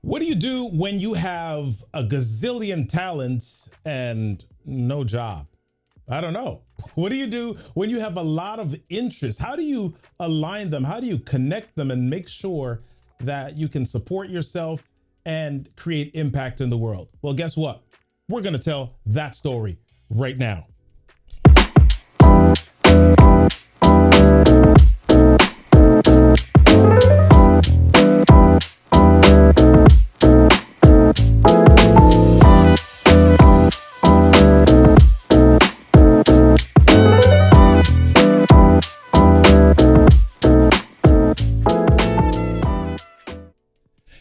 What do you do when you have a gazillion talents and no job? I don't know. What do you do when you have a lot of interests? How do you align them? How do you connect them and make sure that you can support yourself and create impact in the world? Well, guess what? We're going to tell that story right now.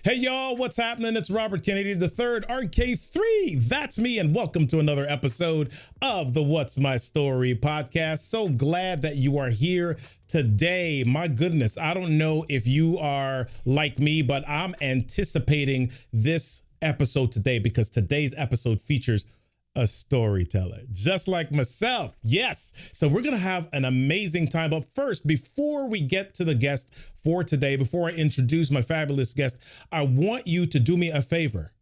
Hey y'all, what's happening? It's Robert Kennedy III, RK3. That's me, and welcome to another episode of the What's My Story podcast. So glad that you are here today. My goodness, I don't know if you are like me, but I'm anticipating this episode today because today's episode features a storyteller, just like myself. Yes. So we're going to have an amazing time. But first, before we get to the guest for today, before I introduce my fabulous guest, I want you to do me a favor.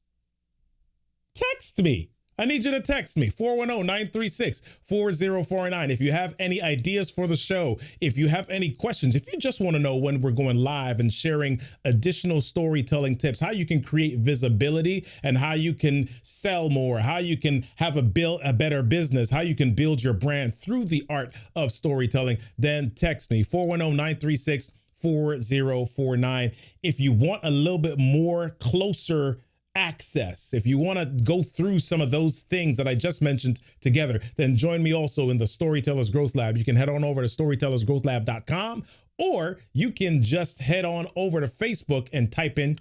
Text me. I need you to text me, 410-936-4049. If you have any ideas for the show, if you have any questions, if you just want to know when we're going live and sharing additional storytelling tips, how you can create visibility and how you can sell more, how you can have a better business, how you can build your brand through the art of storytelling, then text me, 410-936-4049. If you want a little bit more closer access, if you want to go through some of those things that I just mentioned together, then join me also in the Storytellers Growth Lab. You can head on over to storytellersgrowthlab.com, or you can just head on over to Facebook and type in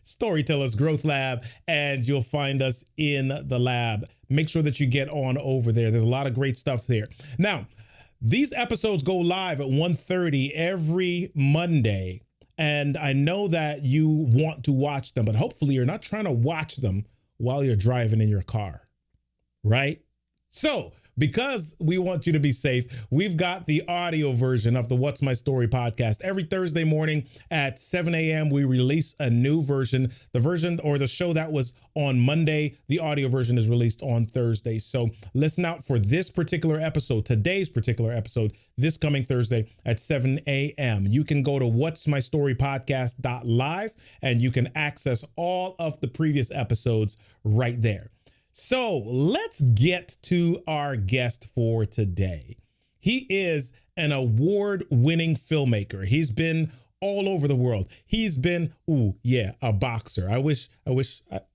Storytellers Growth Lab, and you'll find us in the lab. Make sure that you get on over there. There's a lot of great stuff there. Now, these episodes go live at 1:30 every Monday. And I know that you want to watch them, but hopefully you're not trying to watch them while you're driving in your car, right? So because we want you to be safe, we've got the audio version of the What's My Story podcast. Every Thursday morning at 7 a.m., we release a new version. The version or the show that was on Monday, the audio version is released on Thursday. So listen out for this particular episode, today's particular episode, this coming Thursday at 7 a.m. You can go to what'smystorypodcast.live and you can access all of the previous episodes right there. So let's get to our guest for today. He is an award-winning filmmaker. He's been all over the world. He's been, a boxer. I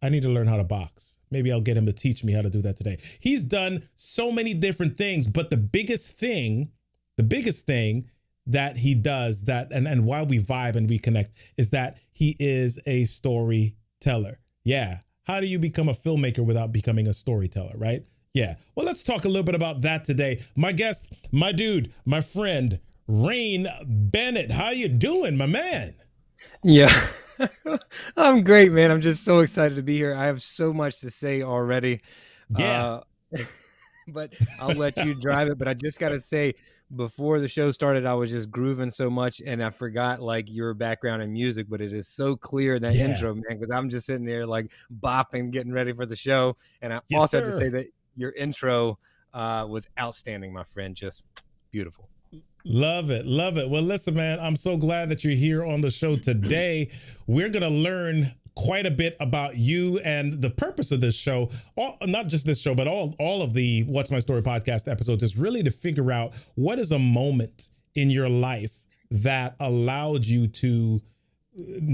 need to learn how to box. Maybe I'll get him to teach me how to do that today. He's done so many different things, but the biggest thing that he does and why we vibe and we connect is that he is a storyteller. Yeah. How do you become a filmmaker without becoming a storyteller, right? Yeah. Well, let's talk a little bit about that today. My guest, my dude, my friend, Rain Bennett. How you doing, my man? Yeah, I'm great, man. I'm just so excited to be here. I have so much to say already. Yeah. But I'll let you drive it. But I just got to say, before the show started, I was just grooving so much and I forgot like your background in music, but it is so clear in that intro, man, because I'm just sitting there like bopping, getting ready for the show. And I also have to say that your intro was outstanding, my friend. Just beautiful. Love it. Love it. Well, listen, man, I'm so glad that you're here on the show today. We're going to learn quite a bit about you and the purpose of this show. Not just this show, but all of the What's My Story podcast episodes is really to figure out what is a moment in your life that allowed you to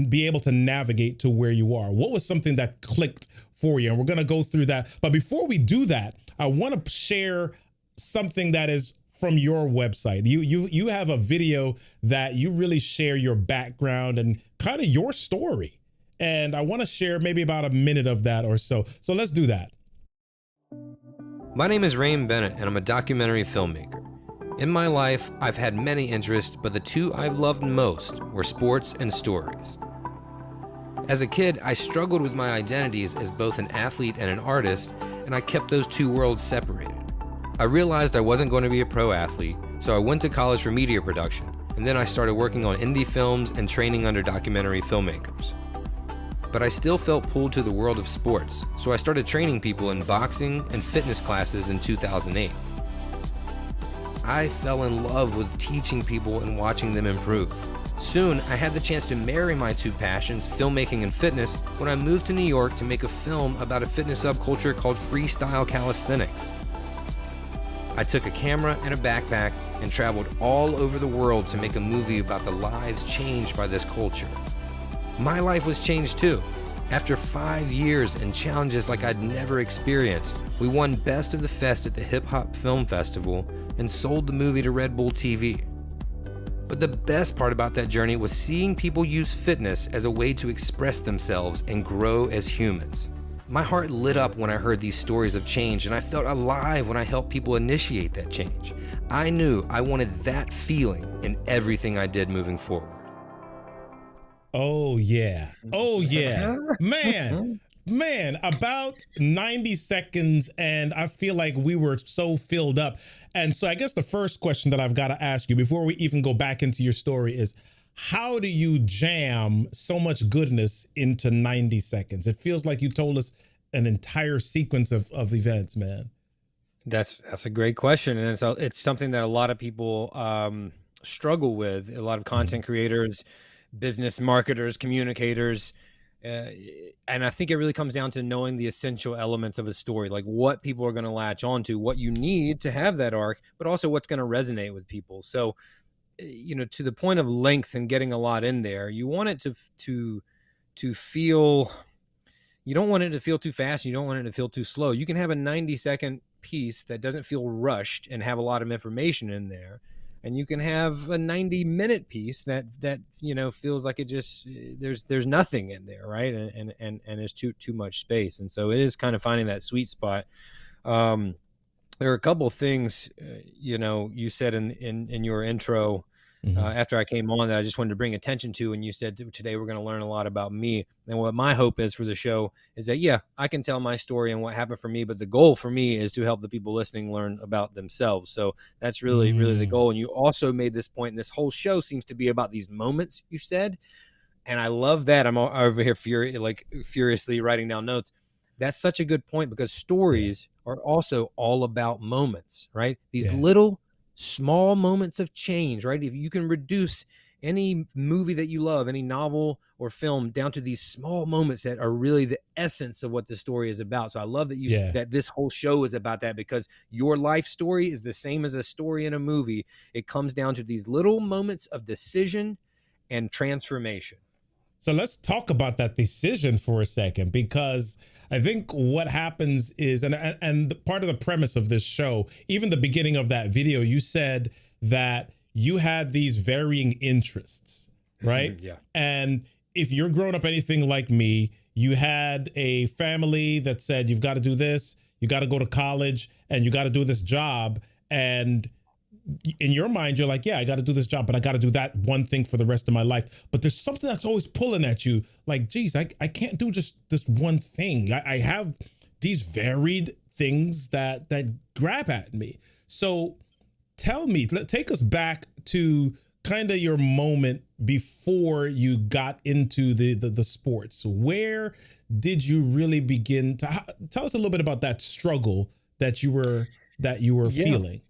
be able to navigate to where you are. What was something that clicked for you? And we're going to go through that. But before we do that, I want to share something that is from your website. You have a video that you really share your background and kind of your story. And I want to share maybe about a minute of that or so. So let's do that. My name is Bennett, and I'm a documentary filmmaker. In my life, I've had many interests, but the two I've loved most were sports and stories. As a kid, I struggled with my identities as both an athlete and an artist, and I kept those two worlds separated. I realized I wasn't going to be a pro athlete, so I went to college for media production, and then I started working on indie films and training under documentary filmmakers. But I still felt pulled to the world of sports, so I started training people in boxing and fitness classes in 2008. I fell in love with teaching people and watching them improve. Soon, I had the chance to marry my two passions, filmmaking and fitness, when I moved to New York to make a film about a fitness subculture called freestyle calisthenics. I took a camera and a backpack and traveled all over the world to make a movie about the lives changed by this culture. My life was changed too. After 5 years and challenges like I'd never experienced, we won Best of the Fest at the Hip Hop Film Festival and sold the movie to Red Bull TV. But the best part about that journey was seeing people use fitness as a way to express themselves and grow as humans. My heart lit up when I heard these stories of change, and I felt alive when I helped people initiate that change. I knew I wanted that feeling in everything I did moving forward. Oh yeah. Oh yeah. Man, about 90 seconds and I feel like we were so filled up. And so I guess the first question that I've got to ask you before we even go back into your story is, how do you jam so much goodness into 90 seconds? It feels like you told us an entire sequence of events, man. That's a great question. And it's something that a lot of people struggle with. A lot of content creators, business marketers, communicators. And I think it really comes down to knowing the essential elements of a story, like what people are going to latch onto, what you need to have that arc, but also what's going to resonate with people. So, to the point of length and getting a lot in there, you want it to feel, you don't want it to feel too fast. You don't want it to feel too slow. You can have a 90-second piece that doesn't feel rushed and have a lot of information in there. And you can have a 90-minute piece that feels like it just there's nothing in there, right? And there's too much space. And so it is kind of finding that sweet spot. There are a couple of things you said in your intro after I came on that I just wanted to bring attention to. And you said today we're going to learn a lot about me. And what my hope is for the show is that, yeah, I can tell my story and what happened for me. But the goal for me is to help the people listening learn about themselves. So that's really the goal. And you also made this point, and this whole show seems to be about these moments you said. And I love that. I'm over here furiously writing down notes. That's such a good point, because stories are also all about moments, right? These little small moments of change, right? If you can reduce any movie that you love, any novel or film, down to these small moments that are really the essence of what the story is about. So I love that that this whole show is about that, because your life story is the same as a story in a movie. It comes down to these little moments of decision and transformation. So let's talk about that decision for a second, because I think what happens is, and part of the premise of this show, even the beginning of that video, you said that you had these varying interests, right? Yeah. And if you're growing up anything like me, you had a family that said, you've got to do this, you got to go to college, and you got to do this job. And in your mind, you're like, yeah, I got to do this job, but I got to do that one thing for the rest of my life. But there's something that's always pulling at you. Like, geez, I can't do just this one thing. I have these varied things that grab at me. So tell me, take us back to kind of your moment before you got into the sports. Where did you really begin to tell us a little bit about that struggle that you were feeling?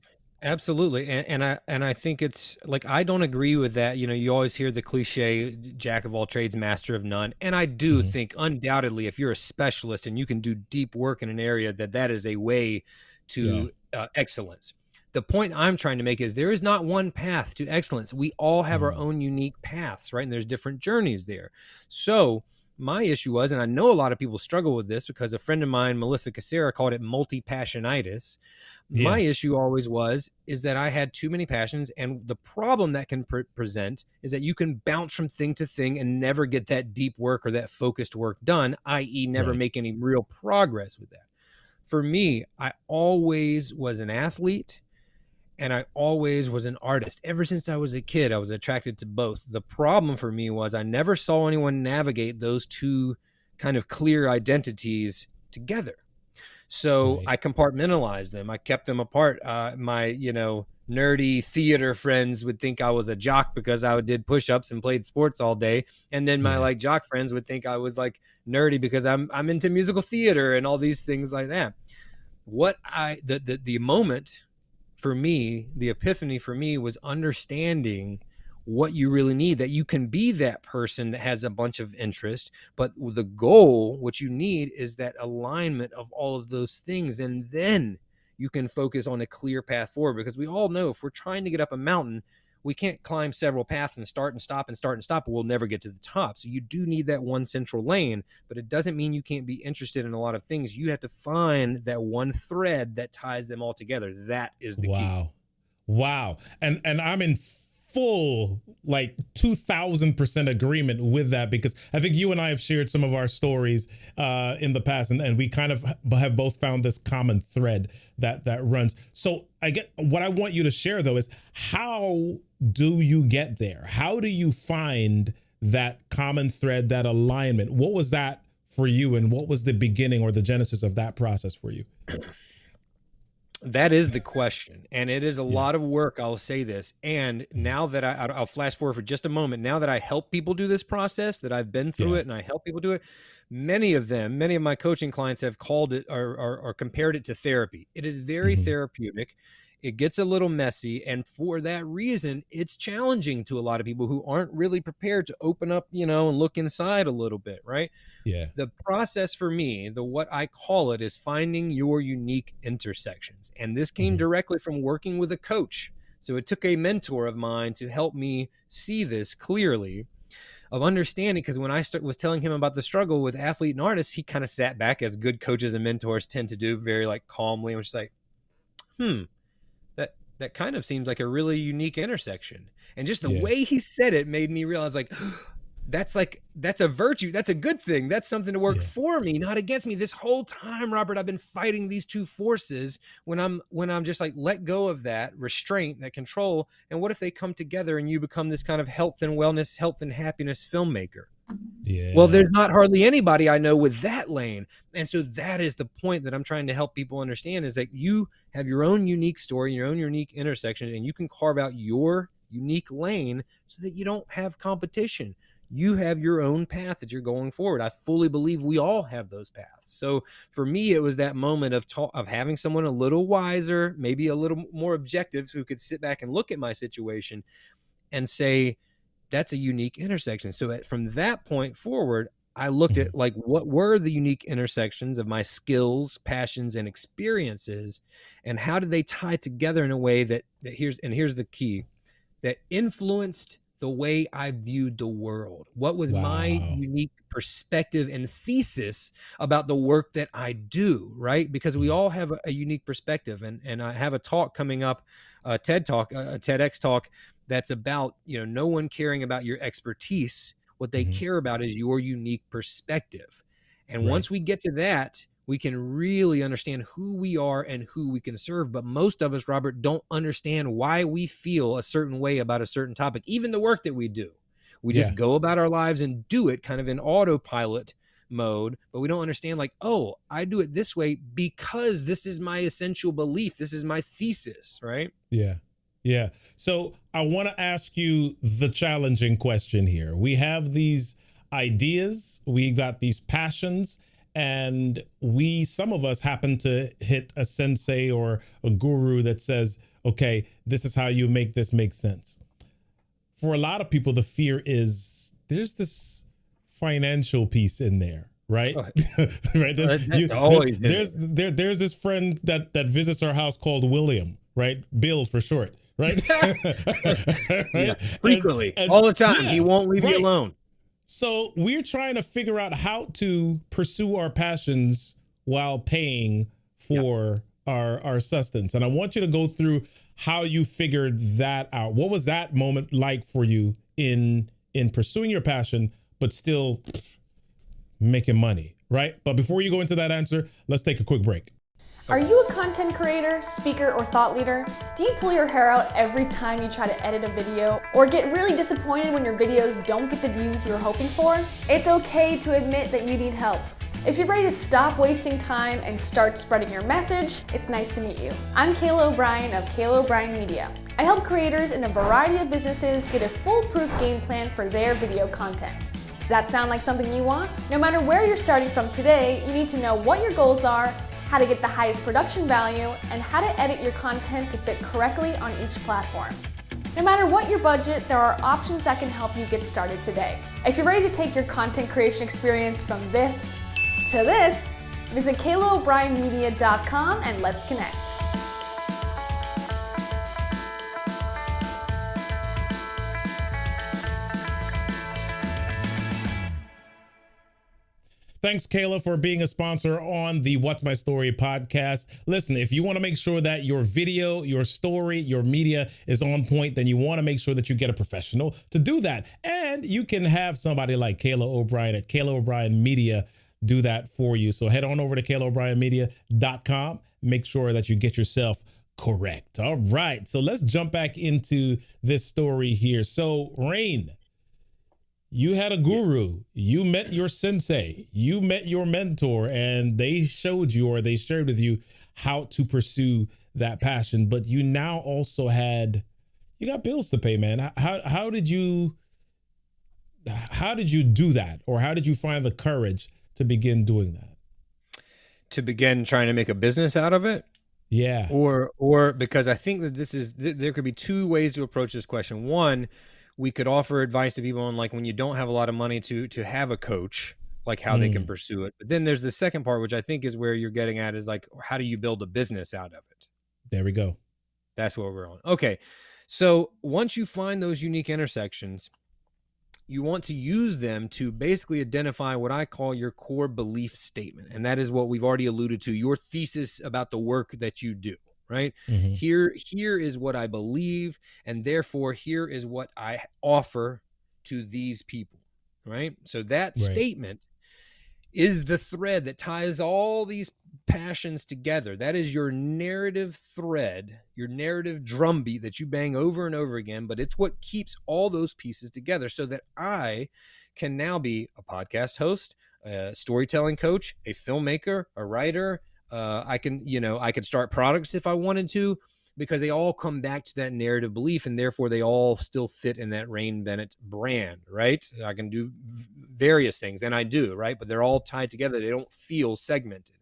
Absolutely. And I think it's like, I don't agree with that. You always hear the cliche, jack of all trades, master of none. And I do Mhm. think undoubtedly, if you're a specialist and you can do deep work in an area, that is a way Yeah. to excellence. The point I'm trying to make is there is not one path to excellence. We all have our Mm. own unique paths, right? And there's different journeys there. So my issue was, and I know a lot of people struggle with this because a friend of mine, Melissa Casera, called it multi-passionitis. My Yeah. issue always is that I had too many passions, and the problem that can present is that you can bounce from thing to thing and never get that deep work or that focused work done, i.e. never Right. make any real progress with that. For me, I always was an athlete and I always was an artist. Ever since I was a kid, I was attracted to both. The problem for me was I never saw anyone navigate those two kind of clear identities together. So Right. I compartmentalized them. I kept them apart. My, nerdy theater friends would think I was a jock because I did push-ups and played sports all day. And then my Yeah. like jock friends would think I was like nerdy because I'm into musical theater and all these things like that. The moment for me, the epiphany for me was understanding what you really need, that you can be that person that has a bunch of interest, but the goal, what you need is that alignment of all of those things. And then you can focus on a clear path forward, because we all know if we're trying to get up a mountain, we can't climb several paths and start and stop and start and stop, but we'll never get to the top. So you do need that one central lane, but it doesn't mean you can't be interested in a lot of things. You have to find that one thread that ties them all together. That is the key. Wow. And I'm in full, like 2000% agreement with that, because I think you and I have shared some of our stories in the past, and we kind of have both found this common thread that runs. So what I want you to share though is, how do you get there? How do you find that common thread, that alignment? What was that for you, and what was the beginning or the genesis of that process for you? That is the question. And it is a Yeah. lot of work. I'll say this. And now that I'll flash forward for just a moment. Now that I help people do this process, that I've been through Yeah. it and I help people do it, many of my coaching clients have called it or compared it to therapy. It is very Mhm. therapeutic. It gets a little messy. And for that reason, it's challenging to a lot of people who aren't really prepared to open up, and look inside a little bit, right? Yeah. The process for me, what I call it, is finding your unique intersections. And this came Mhm. directly from working with a coach. So it took a mentor of mine to help me see this clearly, of understanding, because when I was telling him about the struggle with athlete and artist, he kind of sat back, as good coaches and mentors tend to do, very like calmly, and was just like, that kind of seems like a really unique intersection. And just the Yeah. way he said it made me realize, like, that's a virtue. That's a good thing. That's something to work Yeah. for me, not against me. This whole time, Robert, I've been fighting these two forces when I'm just like, let go of that restraint, that control. And what if they come together and you become this kind of health and wellness, health and happiness filmmaker? Well, Yeah. there's not hardly anybody I know with that lane. And so that is the point that I'm trying to help people understand, is that you have your own unique story, your own unique intersections, and you can carve out your unique lane so that you don't have competition. You have your own path that you're going forward. I fully believe we all have those paths. So for me, it was that moment of having someone a little wiser, maybe a little more objective, who could sit back and look at my situation and say, that's a unique intersection. So from that point forward, I looked Mhm. at, like, what were the unique intersections of my skills, passions, and experiences, and how did they tie together in a way that here's the key, that influenced the way I viewed the world. What was my Wow. unique perspective and thesis about the work that I do, right? Because we Mhm. all have a unique perspective. And I have a talk coming up, a TED talk, a TEDx talk, that's about, no one caring about your expertise. What they Mhm. care about is your unique perspective. And Right. once we get to that, we can really understand who we are and who we can serve. But most of us, Robert, don't understand why we feel a certain way about a certain topic, even the work that we do. We just Yeah. go about our lives and do it kind of in autopilot mode, but we don't understand, like, oh, I do it this way because this is my essential belief. This is my thesis, right? Yeah. Yeah. So I want to ask you the challenging question here. We have these ideas, we got these passions, And some of us happen to hit a sensei or a guru that says, okay, this is how you make this make sense. For a lot of people, the fear is there's this financial piece in there, right? Right. There's this friend that visits our house called William, right? Bill for short, right? Right? Yeah, frequently, and all the time. Yeah, he won't leave you alone. So we're trying to figure out how to pursue our passions while paying for our sustenance. And I want you to go through how you figured that out. What was that moment like for you in pursuing your passion, but still making money, right? But before you go into that answer, let's take a quick break. Are you a content creator, speaker, or thought leader? Do you pull your hair out every time you try to edit a video, or get really disappointed when your videos don't get the views you're hoping for? It's okay to admit that you need help. If you're ready to stop wasting time and start spreading your message, it's nice to meet you. I'm Kayla OBrien of Kayla OBrien Media. I help creators in a variety of businesses get a foolproof game plan for their video content. Does that sound like something you want? No matter where you're starting from today, you need to know what your goals are, how to get the highest production value, and how to edit your content to fit correctly on each platform. No matter what your budget, there are options that can help you get started today. If you're ready to take your content creation experience from this to this, visit KaylaOBrienMedia.com and let's connect. Thanks, Kayla, for being a sponsor on the What's My Story podcast. Listen, if you want to make sure that your video, your story, your media is on point, then you want to make sure that you get a professional to do that. And you can have somebody like Kayla OBrien at Kayla OBrien Media do that for you. So head on over to KaylaOBrienMedia.com. Make sure that you get yourself correct. All right. So let's jump back into this story here. So, Rain, you had a guru, you met your sensei, you met your mentor, and they showed you, or they shared with you, how to pursue that passion. But you now also you got bills to pay, man. How did you do that? Or how did you find the courage to begin doing that? To begin trying to make a business out of it? Yeah. Or because I think that there could be two ways to approach this question. One, we could offer advice to people on, like, when you don't have a lot of money to have a coach, like how they can pursue it. But then there's the second part, which I think is where you're getting at, is like, how do you build a business out of it? There we go. That's what we're on. Okay. So once you find those unique intersections, you want to use them to basically identify what I call your core belief statement. And that is what we've already alluded to, your thesis about the work that you do. Right? Mm-hmm. Here is what I believe, and therefore here is what I offer to these people. Right? So that statement is the thread that ties all these passions together. That is your narrative thread, your narrative drumbeat that you bang over and over again, but it's what keeps all those pieces together, so that I can now be a podcast host, a storytelling coach, a filmmaker, a writer. I could start products if I wanted to, because they all come back to that narrative belief, and therefore they all still fit in that Rain Bennett brand, right? I can do various things, and I do, right? But they're all tied together. They don't feel segmented.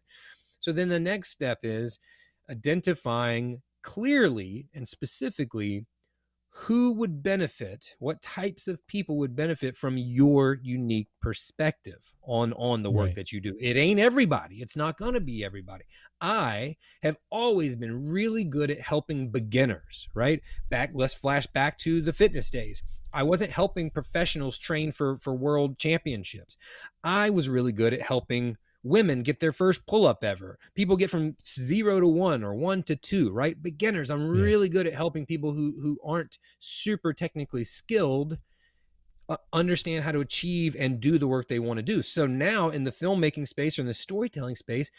So then the next step is identifying clearly and specifically who would benefit, what types of people would benefit from your unique perspective on the work that you do. It ain't everybody. It's not going to be everybody. I have always been really good at helping beginners, right? Let's flash back to the fitness days. I wasn't helping professionals train for world championships. I was really good at helping women get their first pull-up ever. People get from 0 to 1 or 1 to 2, right? Beginners. I'm really good at helping people who aren't super technically skilled understand how to achieve and do the work they want to do. So now in the filmmaking space or in the storytelling space,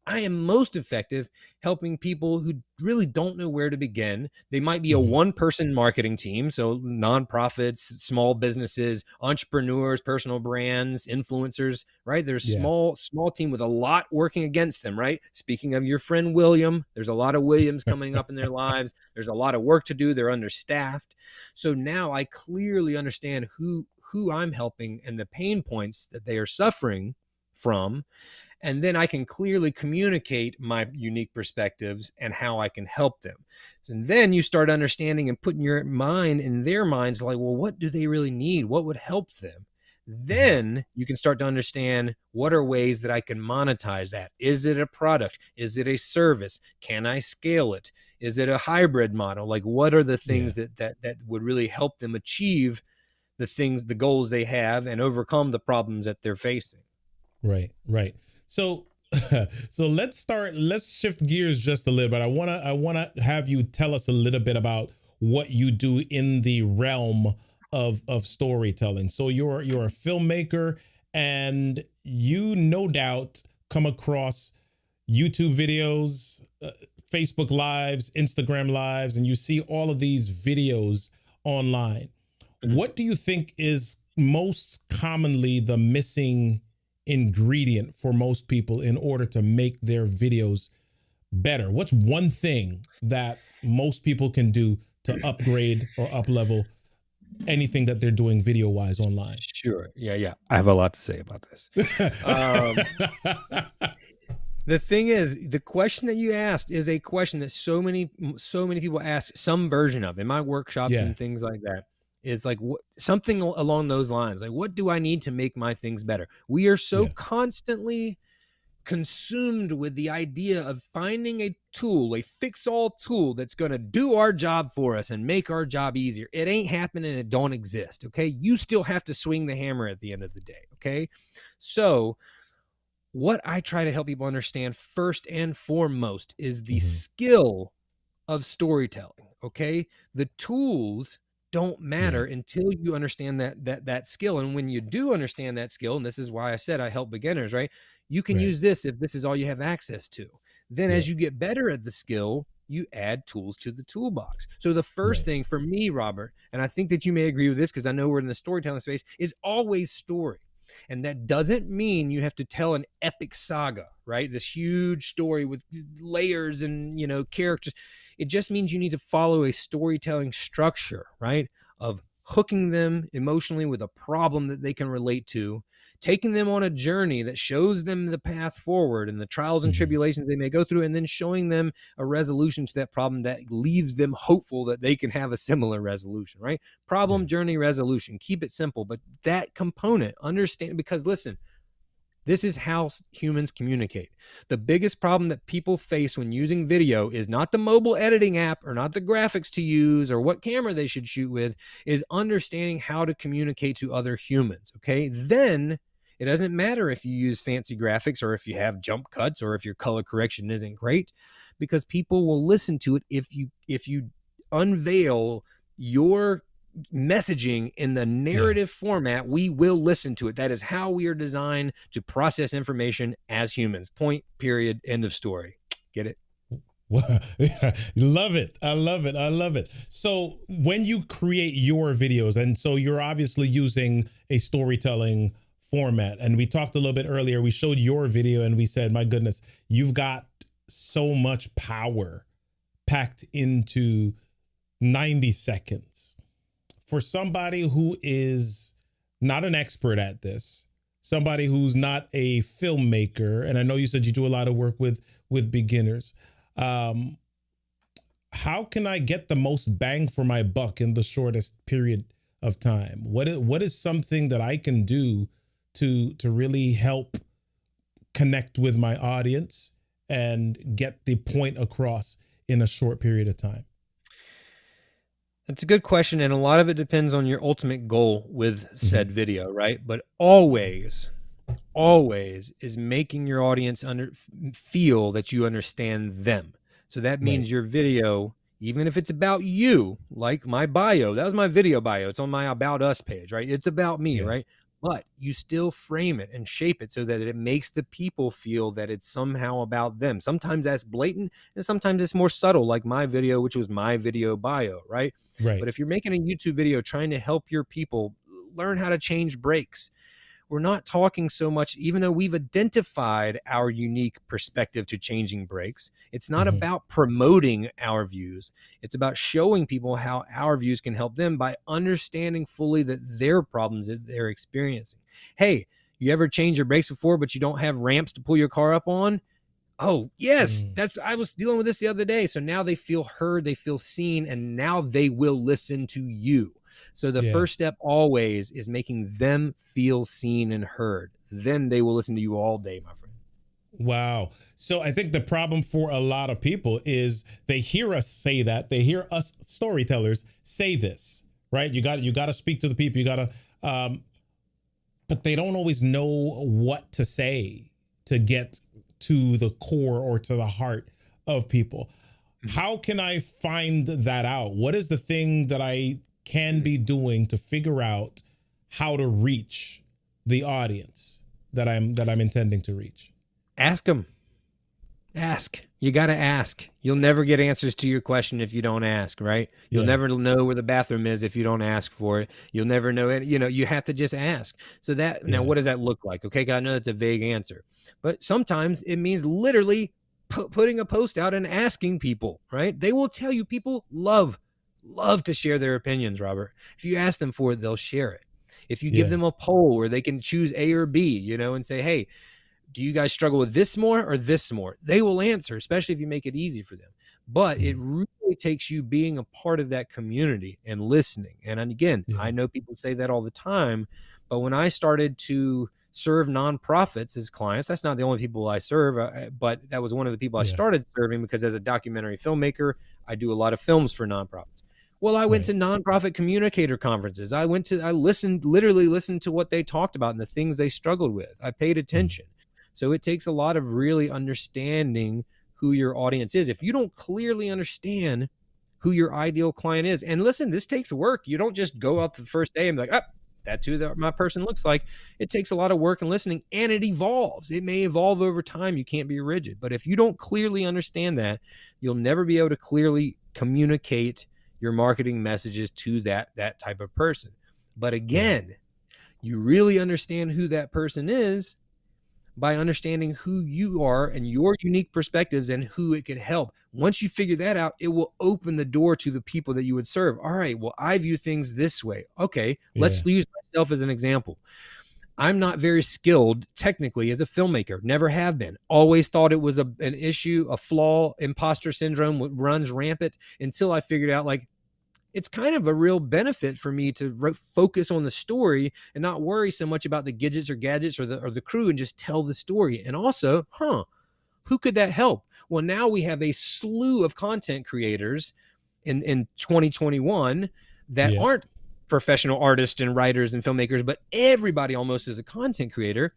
I am most effective helping people who really don't know where to begin. They might be a one-person marketing team, so nonprofits, small businesses, entrepreneurs, personal brands, influencers, right? There's small team with a lot working against them, right? Speaking of your friend William, there's a lot of Williams coming up in their lives. There's a lot of work to do. They're understaffed. So now I clearly understand who I'm helping and the pain points that they are suffering from. And then I can clearly communicate my unique perspectives and how I can help them. And then you start understanding and putting your mind in their minds, like, well, what do they really need? What would help them? Then you can start to understand, what are ways that I can monetize that? Is it a product? Is it a service? Can I scale it? Is it a hybrid model? Like, what are the things that would really help them achieve the goals they have and overcome the problems that they're facing? Right. So let's shift gears just a little bit. I wanna have you tell us a little bit about what you do in the realm of storytelling. So you're a filmmaker, and you no doubt come across YouTube videos, Facebook lives, Instagram lives, and you see all of these videos online. What do you think is most commonly the missing ingredient for most people in order to make their videos better? What's one thing that most people can do to upgrade or up level anything that they're doing video wise online? Sure. Yeah. I have a lot to say about this. The thing is, the question that you asked is a question that so many people ask some version of in my workshops and things like that. Is like something along those lines. Like, what do I need to make my things better? We are so constantly consumed with the idea of finding a tool, a fix-all tool that's going to do our job for us and make our job easier. It ain't happening. It don't exist. Okay. You still have to swing the hammer at the end of the day. Okay. So what I try to help people understand first and foremost is the skill of storytelling. Okay. The tools don't matter until you understand that skill. And when you do understand that skill, and this is why I said I help beginners, right? You can use this if this is all you have access to. Then as you get better at the skill, you add tools to the toolbox. So the first thing for me, Robert, and I think that you may agree with this because I know we're in the storytelling space, is always story. And that doesn't mean you have to tell an epic saga, right? This huge story with layers and, characters. It just means you need to follow a storytelling structure, right? Of hooking them emotionally with a problem that they can relate to, taking them on a journey that shows them the path forward and the trials and tribulations they may go through, and then showing them a resolution to that problem that leaves them hopeful that they can have a similar resolution, right? Problem, journey, resolution. Keep it simple. But that component, understand, because listen, this is how humans communicate. The biggest problem that people face when using video is not the mobile editing app or not the graphics to use or what camera they should shoot with, is understanding how to communicate to other humans. Okay. Then it doesn't matter if you use fancy graphics or if you have jump cuts or if your color correction isn't great, because people will listen to it if you unveil your messaging in the narrative format. We will listen to it. That is how we are designed to process information as humans. Point, period, end of story. Get it? Love it. I love it. So when you create your videos, and so you're obviously using a storytelling format, and we talked a little bit earlier, we showed your video and we said, my goodness, you've got so much power packed into 90 seconds. For somebody who is not an expert at this, somebody who's not a filmmaker, and I know you said you do a lot of work with beginners, how can I get the most bang for my buck in the shortest period of time? What is something that I can do to really help connect with my audience and get the point across in a short period of time? That's a good question, and a lot of it depends on your ultimate goal with said video, right? But always is making your audience feel that you understand them. So that means your video, even if it's about you, like my bio, that was my video bio. It's on my About Us page, right? It's about me, right? But you still frame it and shape it so that it makes the people feel that it's somehow about them. Sometimes that's blatant, and sometimes it's more subtle, like my video, which was my video bio, right? But if you're making a YouTube video trying to help your people learn how to change brakes, we're not talking so much, even though we've identified our unique perspective to changing brakes. It's not about promoting our views. It's about showing people how our views can help them by understanding fully that their problems that they're experiencing. Hey, You ever change your brakes before, but you don't have ramps to pull your car up on? Oh, yes, I was dealing with this the other day. So now they feel heard, they feel seen, and now they will listen to you. So the first step always is making them feel seen and heard. Then they will listen to you all day, my friend. Wow. So I think the problem for a lot of people is they hear us say that. They hear us storytellers say this, right? You got to speak to the people. You got to, but they don't always know what to say to get to the core or to the heart of people. How can I find that out? What is the thing that I can be doing to figure out how to reach the audience that I'm intending to reach? Ask them. Ask. You got to ask. You'll never get answers to your question if you don't ask, right? You'll never know where the bathroom is if you don't ask for it. You'll never know it. You have to just ask. So that, now what does that look like? Okay, I know that's a vague answer, but sometimes it means literally putting a post out and asking people, right? They will tell you. People love to share their opinions, Robert. If you ask them for it, they'll share it. If you give them a poll where they can choose A or B, and say, hey, do you guys struggle with this more or this more? They will answer, especially if you make it easy for them. But it really takes you being a part of that community and listening. And again, I know people say that all the time, but when I started to serve nonprofits as clients, that's not the only people I serve, but that was one of the people I started serving, because as a documentary filmmaker, I do a lot of films for nonprofits. Well, I went to nonprofit communicator conferences. I literally listened to what they talked about and the things they struggled with. I paid attention. So it takes a lot of really understanding who your audience is. If you don't clearly understand who your ideal client is, and listen, this takes work. You don't just go out the first day and be like, that's who my person looks like. It takes a lot of work and listening, and it evolves. It may evolve over time. You can't be rigid. But if you don't clearly understand that, you'll never be able to clearly communicate your marketing messages to that type of person. But again, you really understand who that person is by understanding who you are and your unique perspectives and who it could help. Once you figure that out, it will open the door to the people that you would serve. All right, well, I view things this way. Okay, let's use myself as an example. I'm not very skilled technically as a filmmaker, never have been. Always thought it was an issue, a flaw, imposter syndrome runs rampant, until I figured out, like, it's kind of a real benefit for me to focus on the story and not worry so much about the gadgets or the crew, and just tell the story. And also, who could that help? Well, now we have a slew of content creators in 2021 that aren't professional artists and writers and filmmakers, but everybody almost is a content creator.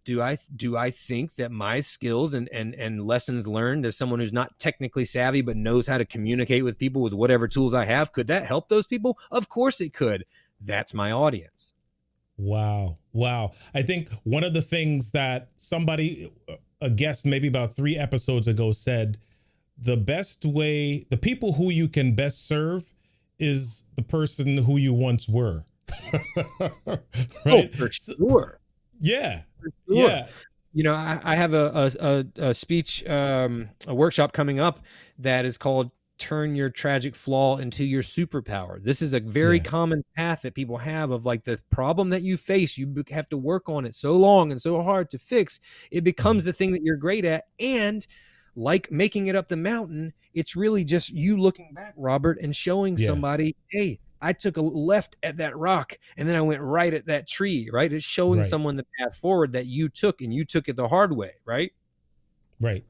Do I think that my skills and lessons learned as someone who's not technically savvy but knows how to communicate with people with whatever tools I have, could that help those people? Of course it could. That's my audience. Wow. I think one of the things that somebody, a guest maybe about 3 episodes ago, said, the people who you can best serve is the person who you once were. Right? Oh, for sure. Yeah. Sure. Yeah. I have a speech, a workshop coming up that is called Turn Your Tragic Flaw into Your Superpower. This is a very common path that people have of, like, the problem that you face, you have to work on it so long and so hard to fix. It becomes the thing that you're great at. And like making it up the mountain, it's really just you looking back, Robert, and showing somebody, hey, I took a left at that rock and then I went right at that tree, right? It's showing someone the path forward that you took, and you took it the hard way, right? Right.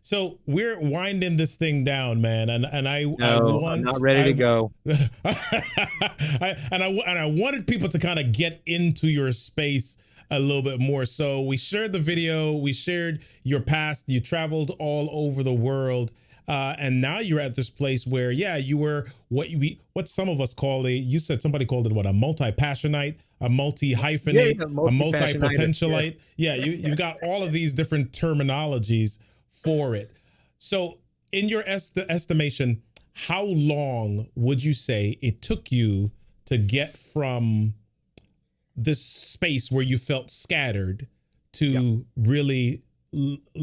So we're winding this thing down, man. And I'm not ready to go. I wanted people to kind of get into your space a little bit more. So we shared the video, we shared your past, you traveled all over the world. And now you're at this place where, you were what some of us call somebody called it a multi-passionite, a multi-hyphenate, a multi-potentialite. Yeah, you've got all of these different terminologies for it. So in your estimation, how long would you say it took you to get from this space where you felt scattered to really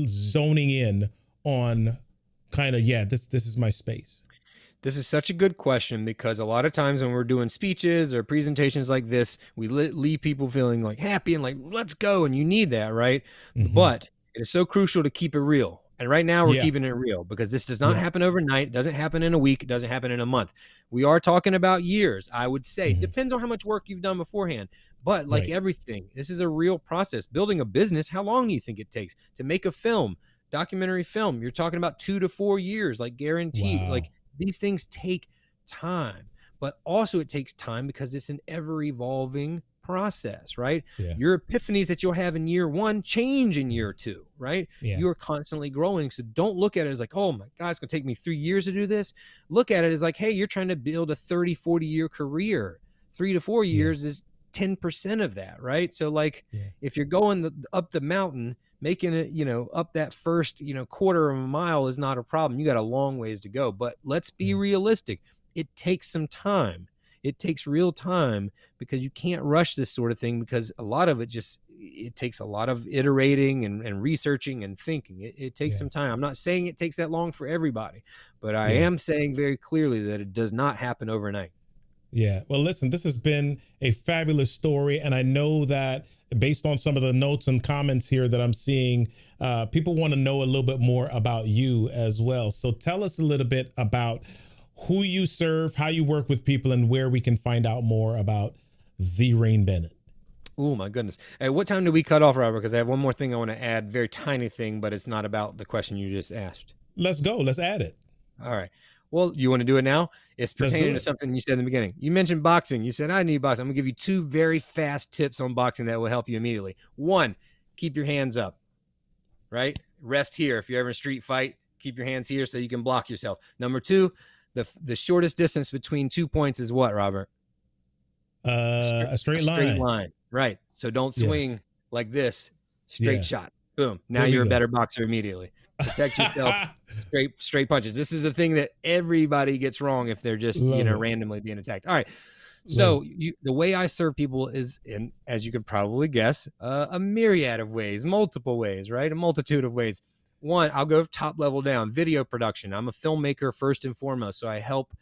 zoning in on kind of, this is my space? This is such a good question, because a lot of times when we're doing speeches or presentations like this, we leave people feeling like happy and like, let's go. And you need that, right? Mhm. But it is so crucial to keep it real. And right now we're Yeah. keeping it real, because this does not Yeah. happen overnight. It doesn't happen in a week. It doesn't happen in a month. We are talking about years, I would say. Mhm. Depends on how much work you've done beforehand. But like Right. everything, this is a real process. Building a business, how long do you think it takes to make a film, documentary film? You're talking about 2 to 4 years, like guaranteed. Wow. Like these things take time, but also it takes time because it's an ever evolving process, right? Yeah. Your epiphanies that you'll have in year 1 change in year 2, right? Yeah. You're constantly growing. So don't look at it as like, oh my God, it's going to take me 3 years to do this. Look at it as like, hey, you're trying to build a 30, 40-year career. 3 to 4 years is 10% of that, right? So like if you're going up the mountain, making it, up that first, quarter of a mile is not a problem. You got a long ways to go, but let's be realistic. It takes some time. It takes real time, because you can't rush this sort of thing, because a lot of it it takes a lot of iterating and researching and thinking. It takes some time. I'm not saying it takes that long for everybody, but I am saying very clearly that it does not happen overnight. Yeah. Well, listen, this has been a fabulous story. And I know that based on some of the notes and comments here that I'm seeing, people want to know a little bit more about you as well. So tell us a little bit about who you serve, how you work with people, and where we can find out more about the Rain Bennett. Oh my goodness. Hey, what time do we cut off, Robert? Because I have one more thing I want to add, very tiny thing, but it's not about the question you just asked. Let's go. Let's add it. All right. Well, you want to do it now? It's pertaining to something you said in the beginning. You mentioned boxing. You said, I need boxing. I'm going to give you 2 very fast tips on boxing that will help you immediately. 1, keep your hands up, right? Rest here. If you're ever in a street fight, keep your hands here so you can block yourself. Number 2, the shortest distance between 2 points is what, Robert? A straight line. Straight line. Right. So don't swing like this. Straight shot. Boom. Now There we you're a go. better boxer immediately. Protect yourself. straight punches. This is the thing that everybody gets wrong if they're just randomly being attacked. All right. So the way I serve people is, in, as you can probably guess, a myriad of ways, multiple ways, right? A multitude of ways. 1, I'll go top level down, video production. I'm a filmmaker first and foremost, so I help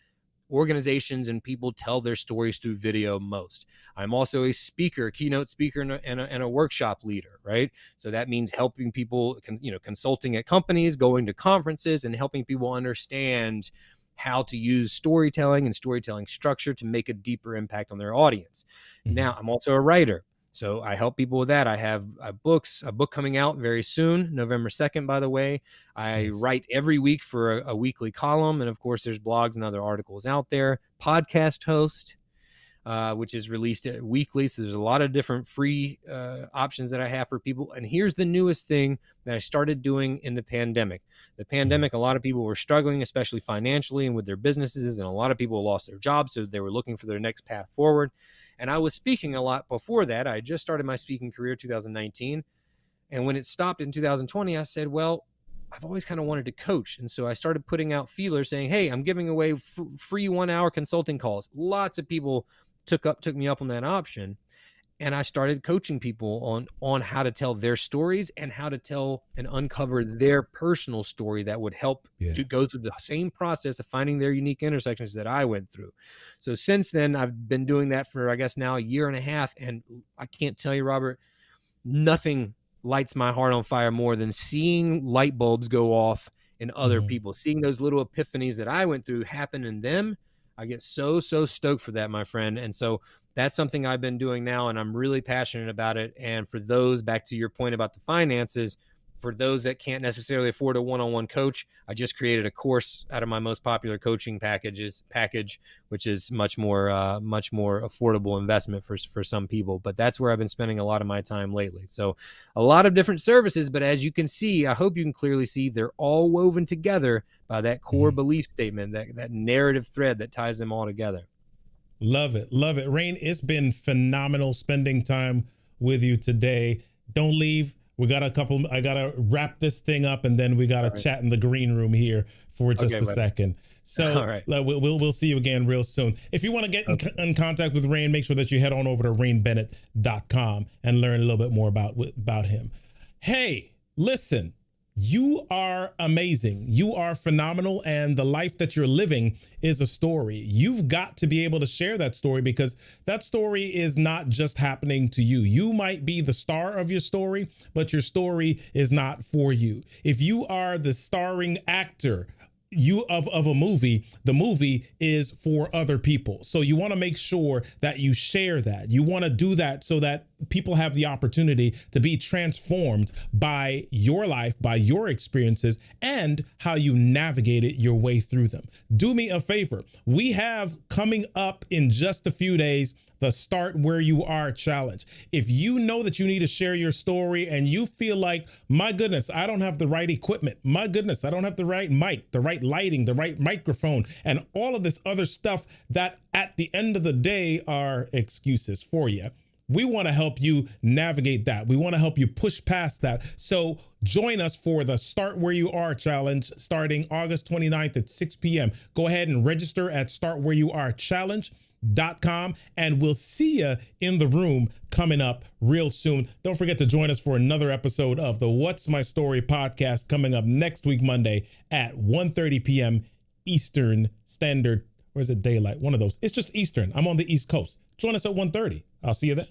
organizations and people tell their stories through video most. I'm also a speaker, keynote speaker, and a workshop leader, right? So that means helping people, consulting at companies, going to conferences, and helping people understand how to use storytelling and storytelling structure to make a deeper impact on their audience. Mm-hmm. Now, I'm also a writer. So I help people with that. I have a book coming out very soon, November 2nd, by the way. I write every week for a weekly column. And of course, there's blogs and other articles out there. Podcast host, which is released weekly. So there's a lot of different free options that I have for people. And here's the newest thing that I started doing in the pandemic. The pandemic, a lot of people were struggling, especially financially and with their businesses. And a lot of people lost their jobs. So they were looking for their next path forward. And I was speaking a lot before that. I just started my speaking career 2019. And when it stopped in 2020, I said, well, I've always kind of wanted to coach. And so I started putting out feelers saying, hey, I'm giving away free 1-hour consulting calls. Lots of people took me up on that option. And I started coaching people on how to tell their stories and how to tell and uncover their personal story that would help to go through the same process of finding their unique intersections that I went through. So since then, I've been doing that for, I guess, now 1.5 years. And I can't tell you, Robert, nothing lights my heart on fire more than seeing light bulbs go off in other people, seeing those little epiphanies that I went through happen in them. I get so stoked for that, my friend. And so that's something I've been doing now, and I'm really passionate about it. And for those, back to your point about the finances, for those that can't necessarily afford a one-on-one coach, I just created a course out of my most popular coaching package, which is much more affordable investment for some people. But that's where I've been spending a lot of my time lately. So a lot of different services, but as you can see, I hope you can clearly see they're all woven together by that core belief statement, that narrative thread that ties them all together. Love it. Love it. Rain, it's been phenomenal spending time with you today. Don't leave. I gotta wrap this thing up, and then we gotta chat in the green room here for just a second. So all right. we'll see you again real soon. If you want to get in contact with Rain, make sure that you head on over to rainbennett.com and learn a little bit more about him. Hey, listen, You are amazing. You are phenomenal. And the life that you're living is a story. You've got to be able to share that story, because that story is not just happening to you. You might be the star of your story, but your story is not for you. If you are the starring actor of a movie, the movie is for other people. So you want to make sure that you share that. You want to do that so that people have the opportunity to be transformed by your life, by your experiences, and how you navigated your way through them. Do me a favor. We have coming up in just a few days the Start Where You Are challenge. If you know that you need to share your story and you feel like, my goodness, I don't have the right equipment. My goodness, I don't have the right mic, the right lighting, the right microphone, and all of this other stuff that at the end of the day are excuses for you. We want to help you navigate that. We want to help you push past that. So join us for the Start Where You Are challenge starting August 29th at 6 p.m. Go ahead and register at startwhereyouarechallenge.com, and we'll see you in the room coming up real soon. Don't forget to join us for another episode of the What's My Story podcast coming up next week, Monday at 1:30 p.m. Eastern Standard. Or is it daylight? One of those. It's just Eastern. I'm on the East Coast. Join us at 1:30. I'll see you then.